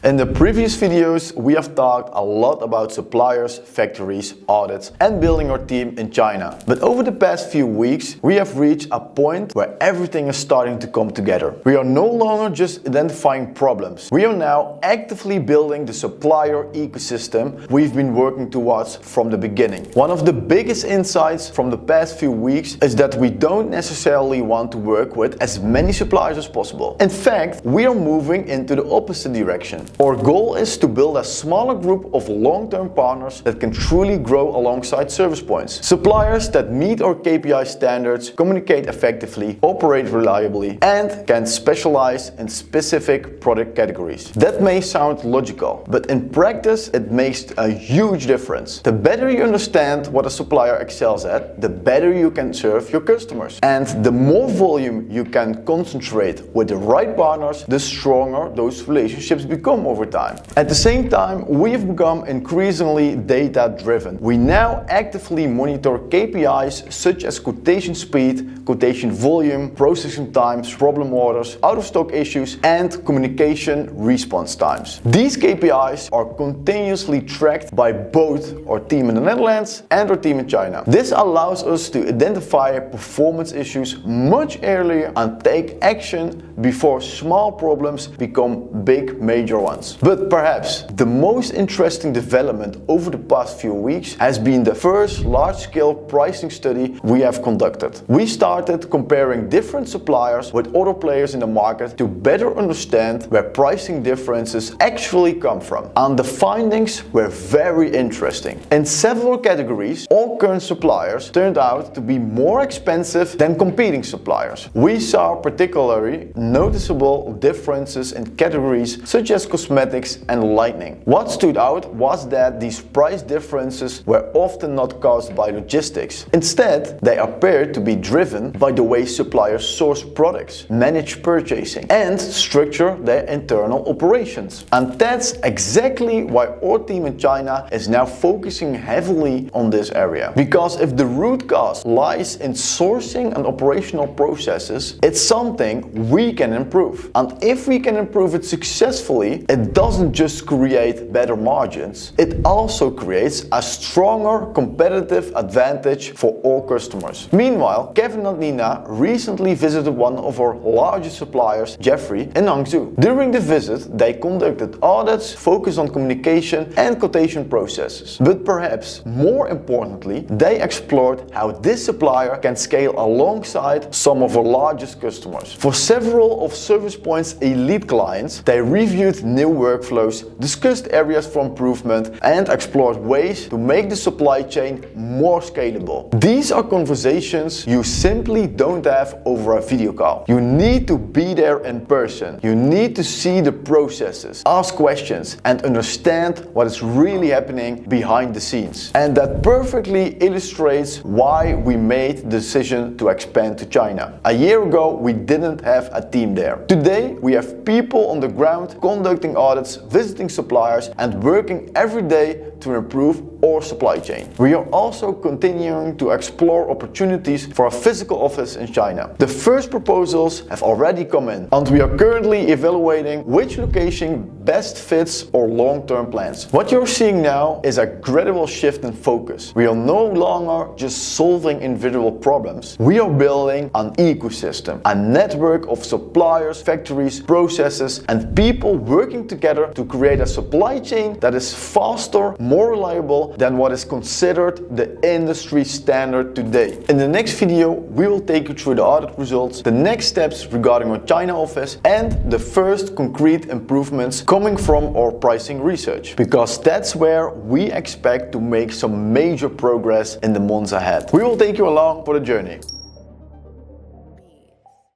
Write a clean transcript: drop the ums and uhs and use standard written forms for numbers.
In the previous videos, we have talked a lot about suppliers, factories, audits, and building our team in China. But over the past few weeks, we have reached a point where everything is starting to come together. We are no longer just identifying problems. We are now actively building the supplier ecosystem we've been working towards from the beginning. One of the biggest insights from the past few weeks is that we don't necessarily want to work with as many suppliers as possible. In fact, we are moving into the opposite direction. Our goal is to build a smaller group of long-term partners that can truly grow alongside service points. Suppliers that meet our KPI standards, communicate effectively, operate reliably, and can specialize in specific product categories. That may sound logical, but in practice it makes a huge difference. The better you understand what a supplier excels at, the better you can serve your customers. And the more volume you can concentrate with the right partners, the stronger those relationships become over time. At the same time, we have become increasingly data-driven. We now actively monitor KPIs such as quotation speed, quotation volume, processing times, problem orders, out-of-stock issues, and communication response times. These KPIs are continuously tracked by both our team in the Netherlands and our team in China. This allows us to identify performance issues much earlier and take action before small problems become big major ones. But perhaps the most interesting development over the past few weeks has been the first large-scale pricing study we have conducted. We started comparing different suppliers with other players in the market to better understand where pricing differences actually come from. And the findings were very interesting. In several categories, all current suppliers turned out to be more expensive than competing suppliers. We saw particularly noticeable differences in categories such as cosmetics and lighting. What stood out was that these price differences were often not caused by logistics. Instead, they appeared to be driven by the way suppliers source products, manage purchasing, and structure their internal operations. And that's exactly why our team in China is now focusing heavily on this area. Because if the root cause lies in sourcing and operational processes, it's something we can improve. And if we can improve it successfully, it doesn't just create better margins, it also creates a stronger competitive advantage for all customers. Meanwhile, Kevin and Nina recently visited one of our largest suppliers, Jeffrey, in Hangzhou. During the visit, they conducted audits focused on communication and quotation processes. But perhaps more importantly, they explored how this supplier can scale alongside some of our largest customers. For several of Service Point's elite clients, they reviewed new workflows, discussed areas for improvement, and explored ways to make the supply chain more scalable. These are conversations you simply don't have over a video call. You need to be there in person. You need to see the processes, ask questions, and understand what is really happening behind the scenes. And that perfectly illustrates why we made the decision to expand to China. A year ago, we didn't have a team there. Today, we have people on the ground conducting audits, visiting suppliers, and working every day to improve our supply chain. We are also continuing to explore opportunities for a physical office in China. The first proposals have already come in, and we are currently evaluating which location best fits our long-term plans. What you're seeing now is a gradual shift in focus. We are no longer just solving individual problems. We are building an ecosystem, a network of suppliers, factories, processes, and people working together to create a supply chain that is faster, more reliable than what is considered the industry standard today. In the next video, we will take you through the audit results, the next steps regarding our China office, and the first concrete improvements coming from our pricing research, because that's where we expect to make some major progress in the months ahead. We will take you along for the journey.